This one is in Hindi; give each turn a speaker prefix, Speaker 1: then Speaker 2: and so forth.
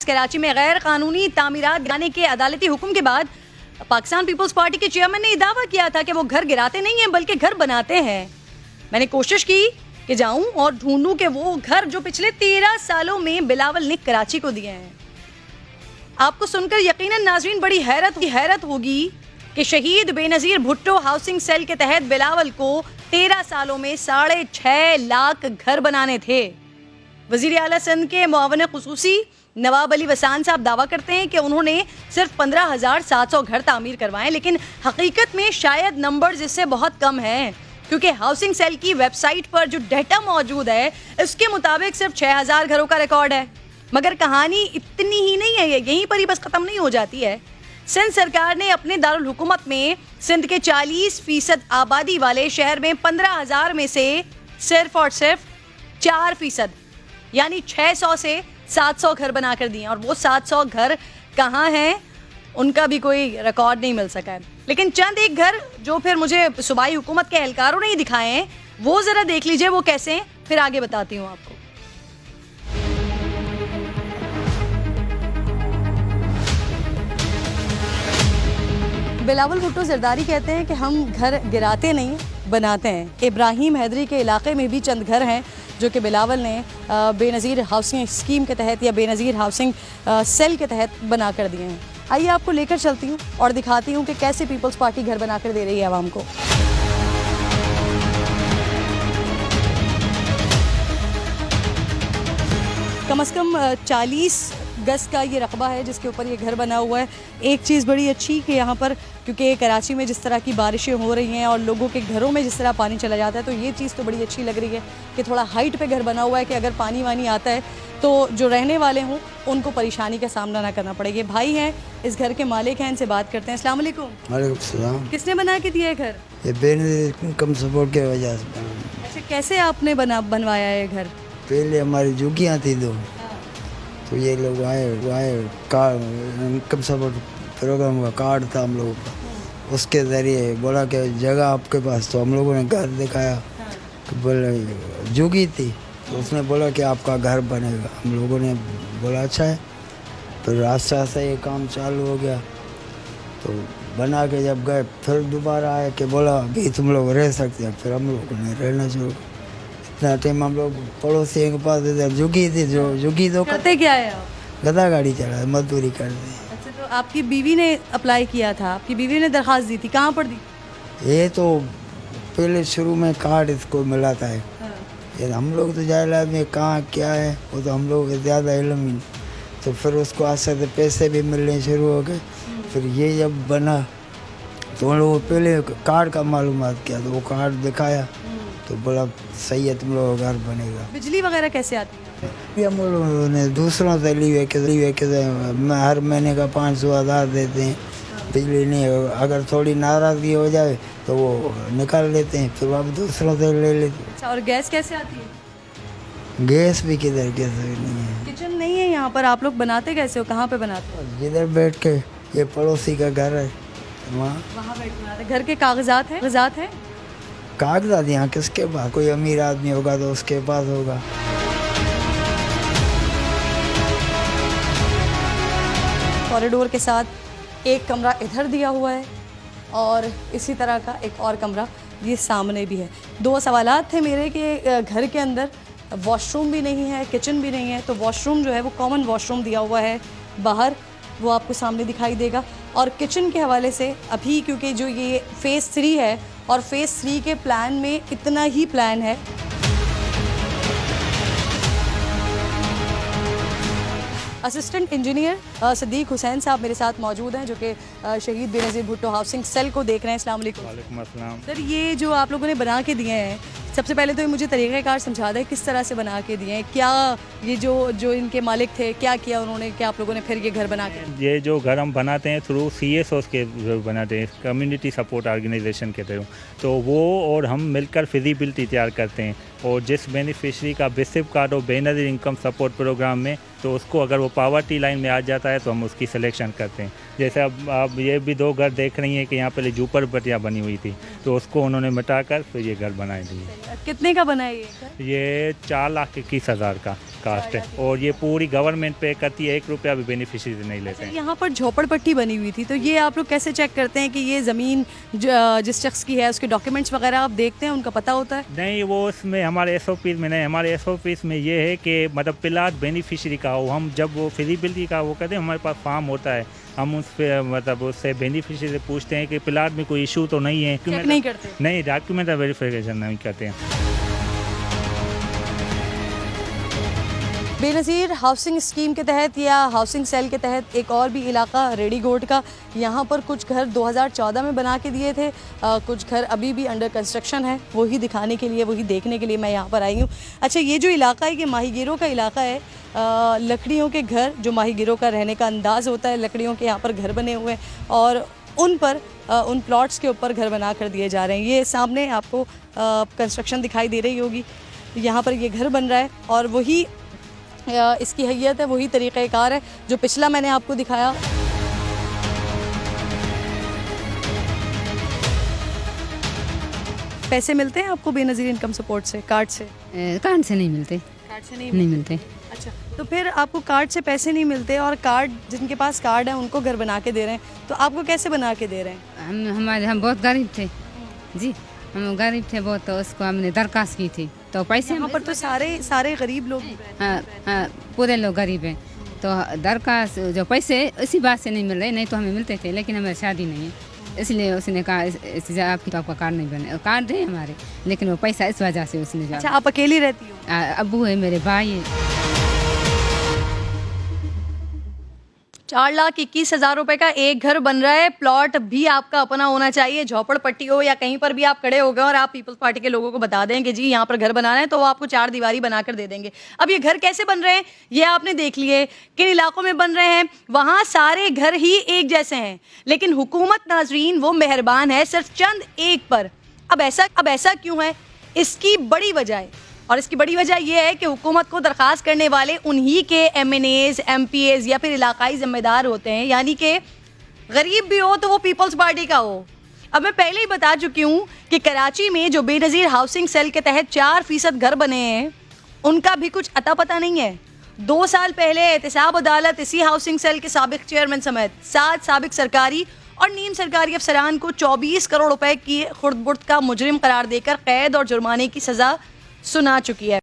Speaker 1: कराची में गैर कानूनी तामीरात गिराने के अदालती हुक्म के बाद पाकिस्तान पीपल्स पार्टी के चेयरमैन ने दावा किया था कि वो घर गिराते नहीं हैं बल्कि घर बनाते हैं। मैंने कोशिश की कि जाऊं और ढूंढूं कि वो घर जो पिछले 13 सालों में बिलावल ने कराची को दिए हैं। आपको सुनकर यकीनन नाजरीन बड़ी हैरत होगी कि शहीद बेनज़ीर भुट्टो हाउसिंग सेल के तहत बिलावल को 13 सालों में 6.5 लाख घर बनाने थे। वज़ीर आला सिंध के मुआवन ख़ुसूसी नवाब अली वसान साहब दावा करते हैं कि उन्होंने सिर्फ 15,700 घर तामीर करवाएं, लेकिन हकीकत में शायद नंबर्स इससे बहुत कम हैं, क्योंकि हाउसिंग सेल की वेबसाइट पर जो डाटा मौजूद है इसके मुताबिक सिर्फ 6,000 घरों का रिकॉर्ड है। मगर कहानी इतनी ही नहीं है, यहीं पर ही बस ख़त्म नहीं हो जाती है। सिंध सरकार ने अपने दारुल हुकूमत में सिंध के 40% आबादी वाले शहर में 15,000 में से सिर्फ और सिर्फ 4% यानी 600 से 700 घर बना कर दिए, और वो 700 घर कहाँ हैं उनका भी कोई रिकॉर्ड नहीं मिल सका है। लेकिन चंद एक घर जो फिर मुझे सूबाई हुकूमत के एहलकारों ने ही दिखाए हैं, वो ज़रा देख लीजिए वो कैसे हैं, फिर आगे बताती हूँ आपको। बिलावल भुट्टो जरदारी कहते हैं कि हम घर गिराते नहीं बनाते हैं। इब्राहिम हैदरी के इलाके में भी चंद घर हैं जो कि बिलावल ने बेनज़ीर हाउसिंग स्कीम के तहत या बेनज़ीर हाउसिंग सेल के तहत बना कर दिए हैं। आइए आपको लेकर चलती हूँ और दिखाती हूँ कि कैसे पीपल्स पार्टी घर बना कर दे रही है आवाम को। कम से कम 40 गज का ये रकबा है जिसके ऊपर ये घर बना हुआ है। एक चीज़ बड़ी अच्छी कि यहाँ पर क्योंकि कराची में जिस तरह की बारिशें हो रही हैं और लोगों के घरों में जिस तरह पानी चला जाता है, तो ये चीज़ तो बड़ी अच्छी लग रही है कि थोड़ा हाइट पे घर बना हुआ है कि अगर पानी वानी आता है तो जो रहने वाले हों उनको परेशानी का सामना ना करना पड़ेगा। भाई हैं, इस घर के मालिक हैं, इनसे बात करते हैं। अस्सलाम वालेकुम।
Speaker 2: वालेकुम सलाम।
Speaker 1: किसने बना के दिया है घर?
Speaker 2: ये बेनज़ीर इनकम सपोर्ट की वजह से बना।
Speaker 1: अच्छा, कैसे आपने बनवाया है घर?
Speaker 2: पहले हमारी झुग्गियाँ थी दो, तो ये लोग आए कार्ड इनकम सपोर्ट प्रोग्राम का कार्ड था हम लोगों का, उसके ज़रिए बोला कि जगह आपके पास, तो हम लोगों ने घर दिखाया कि बोले झुग्गी थी, तो उसने बोला कि आपका घर बनेगा। हम लोगों ने बोला अच्छा है, फिर रास्ता से ये काम चालू हो गया। तो बना के जब गए फिर दोबारा आए कि बोला अभी तुम लोग रह सकते हैं, फिर हम लोगों ने रहना शुरू। इतना टाइम हम लोग पड़ोसियों के पास इधर झुग्गी थी, जो झुग्गी तो
Speaker 1: करते क्या है आप?
Speaker 2: गधा गाड़ी चला, मजदूरी करते।
Speaker 1: अच्छा, तो आपकी बीवी ने अप्लाई किया था, आपकी बीवी ने दरख्वास्त दी थी, कहाँ पर दी?
Speaker 2: ये तो पहले शुरू में कार्ड इसको मिला था। ये हम लोग तो जाहिल आदमी कहाँ क्या है वो तो हम लोग ज़्यादा इल्म ही नहीं। तो फिर उसको आस्ते से पैसे भी मिलने शुरू हो गए। फिर ये जब बना तो उन लोगों पहले कार्ड का मालूमात किया, तो वो कार्ड दिखाया तो बोला सही है, तुम लोग घर बनेगा।
Speaker 1: बिजली वगैरह कैसे आती है?
Speaker 2: ये हम लोगों ने दूसरों से ली है कि हर महीने का 500,000 देते हैं। बिजली नहीं, अगर थोड़ी नाराज़गी हो जाए तो वो निकाल लेते हैं, फिर वापस दूसरों से ले लेते हैं।
Speaker 1: अच्छा, और गैस कैसे आती है?
Speaker 2: गैस भी किधर कैसे नहीं है।
Speaker 1: किचन नहीं है यहाँ पर, आप लोग बनाते कैसे हो, कहाँ पे बनाते हो?
Speaker 2: जिधर बैठ के, ये पड़ोसी का घर है
Speaker 1: वहाँ बैठ के बनाते। घर के कागजात हैं?
Speaker 2: कागजात यहाँ किसके पास? कोई अमीर आदमी होगा तो उसके पास होगा।
Speaker 1: कॉरिडोर के साथ एक कमरा इधर दिया हुआ है और इसी तरह का एक और कमरा ये सामने भी है। दो सवालात थे मेरे कि घर के अंदर वॉशरूम भी नहीं है, किचन भी नहीं है। तो वॉशरूम जो है वो कॉमन वॉशरूम दिया हुआ है बाहर, वो आपको सामने दिखाई देगा। और किचन के हवाले से अभी क्योंकि जो ये फ़ेज़ 3 है और फ़ेज़ 3 के प्लान में इतना ही प्लान है। असिस्टेंट इंजीनियर सदीक हुसैन साहब मेरे साथ मौजूद हैं जो कि शहीद बेनज़ीर भुट्टो हाउसिंग सेल को देख रहे हैं। अस्सलाम वालेकुम।
Speaker 3: वालेकुम अस्सलाम।
Speaker 1: सर, ये जो आप लोगों ने बना के दिए हैं, सबसे पहले तो मुझे तरीक़ाकार समझा दें किस तरह से बना के दिए हैं, क्या ये जो इनके मालिक थे क्या किया उन्होंने, क्या आप लोगों ने फिर ये घर बना के?
Speaker 3: ये जो घर हम बनाते हैं थ्रू CSOs के बनाते हैं, कम्युनिटी सपोर्ट ऑर्गेनाइजेशन के थ्रू, तो वो और हम मिलकर फिजिबिलिटी तैयार करते हैं। और जिस बेनिफिशरी का बेसिक कार्ड हो बेनज़ीर इनकम सपोर्ट प्रोग्राम में, तो उसको अगर वो पावर्टी लाइन में आ जाता है तो हम उसकी सिलेक्शन करते हैं। जैसे अब आप ये भी 2 घर देख रही हैं कि यहाँ पहले झूपड़पट्टियाँ बनी हुई थी, तो उसको उन्होंने मिटाकर फिर ये घर बनाए दिए।
Speaker 1: कितने का बना है ये घर?
Speaker 3: ये 4,21,000 का। कास्ट है, और ये पूरी गवर्नमेंट पे करती है, 1 रुपया भी बेनिफिशरी से नहीं लेते हैं।
Speaker 1: यहाँ पर झोपड़पट्टी बनी हुई थी, तो ये आप लोग कैसे चेक करते हैं कि ये ज़मीन जिस शख्स की है उसके डॉक्यूमेंट्स वगैरह आप देखते हैं, उनका पता होता है?
Speaker 3: नहीं, वो उसमें हमारे SOP में नहीं, हमारे SOP में ये है कि मतलब प्लाट बेनिफिशरी का हो, हम जब वो फिजिबिलिटी का वो कहते हैं, हमारे पास फॉर्म होता है, हम उस पर मतलब उससे बेनिफिशरी से पूछते हैं कि प्लाट में कोई इशू तो नहीं है,
Speaker 1: चेक नहीं करते?
Speaker 3: नहीं, डॉक्यूमेंट वेरिफिकेशन नहीं करते हैं।
Speaker 1: बेनज़ीर हाउसिंग स्कीम के तहत या हाउसिंग सेल के तहत एक और भी इलाका रेडीगोट का, यहाँ पर कुछ घर 2014 में बना के दिए थे, कुछ घर अभी भी अंडर कंस्ट्रक्शन है, वही दिखाने के लिए, वही देखने के लिए मैं यहाँ पर आई हूँ। अच्छा, ये जो इलाका है ये माहीगीरों का इलाका है, लकड़ियों के घर, जो माहीगीरों का रहने का अंदाज़ होता है, लकड़ियों के यहाँ पर घर बने हुए हैं और उन पर उन प्लॉट्स के ऊपर घर बना कर दिए जा रहे हैं। ये सामने आपको कंस्ट्रक्शन दिखाई दे रही होगी, यहाँ पर ये घर बन रहा है और वही इसकी हैयत है, वही तरीक़ेकार है जो पिछला मैंने आपको दिखाया। पैसे मिलते हैं आपको बेनज़ीर इनकम सपोर्ट से, कार्ड से?
Speaker 4: कार्ड से नहीं मिलते।
Speaker 1: कार्ड से
Speaker 4: नहीं मिलते।
Speaker 1: अच्छा, तो फिर आपको कार्ड से पैसे नहीं मिलते और कार्ड, जिनके पास कार्ड है उनको घर बना के दे रहे हैं, तो आपको कैसे बना के दे रहे हैं?
Speaker 4: हम बहुत गरीब थे जी, हम गरीब थे बहुत, तो उसको हमने दरखास्त की थी, तो पैसे
Speaker 1: यहाँ पर तो सारे गरीब लोग हैं।
Speaker 4: हाँ, पूरे लोग गरीब हैं, तो दरखास्त जो पैसे इसी बात से नहीं मिल रहे, नहीं तो हमें मिलते थे, लेकिन हमारी शादी नहीं है, इसलिए उसने कहा आपका कार्ड नहीं बने। कार्ड है हमारे, लेकिन वो पैसा इस वजह से उसने।
Speaker 1: अच्छा, आप अकेली रहती हो?
Speaker 4: अब्बू है, मेरे भाई है।
Speaker 1: 4,21,000 रुपए का एक घर बन रहा है। प्लॉट भी आपका अपना होना चाहिए, झोपड़पट्टी हो या कहीं पर भी आप खड़े हो गए और आप पीपल्स पार्टी के लोगों को बता दें कि जी यहाँ पर घर बनाना है, तो वो आपको 4 दीवारी बनाकर दे देंगे। अब ये घर कैसे बन रहे हैं ये आपने देख लिए, किन इलाकों में बन रहे हैं, वहाँ सारे घर ही एक जैसे हैं, लेकिन हुकूमत नाजरीन वो मेहरबान है सिर्फ चंद एक पर। अब ऐसा क्यों है? इसकी बड़ी वजह है, और इसकी बड़ी वजह यह है कि हुकूमत को दरख्वास्त करने वाले उन्हीं के MNAs, MPAs या फिर इलाकाई जिम्मेदार होते हैं, यानी कि गरीब भी हो तो वो पीपल्स पार्टी का हो। अब मैं पहले ही बता चुकी हूँ कि कराची में जो बेनज़ीर हाउसिंग सेल के तहत 4% घर बने हैं, उनका भी कुछ अता पता नहीं है। 2 साल पहले एहतसाब अदालत इसी हाउसिंग सेल के साबिक चेयरमैन समेत 7 साबिक सरकारी और नीम सरकारी अफसरान को 24 करोड़ रुपए की खुर्द-बुर्द का मुजरिम करार देकर कैद और जुर्माने की सज़ा सुना चुकी है।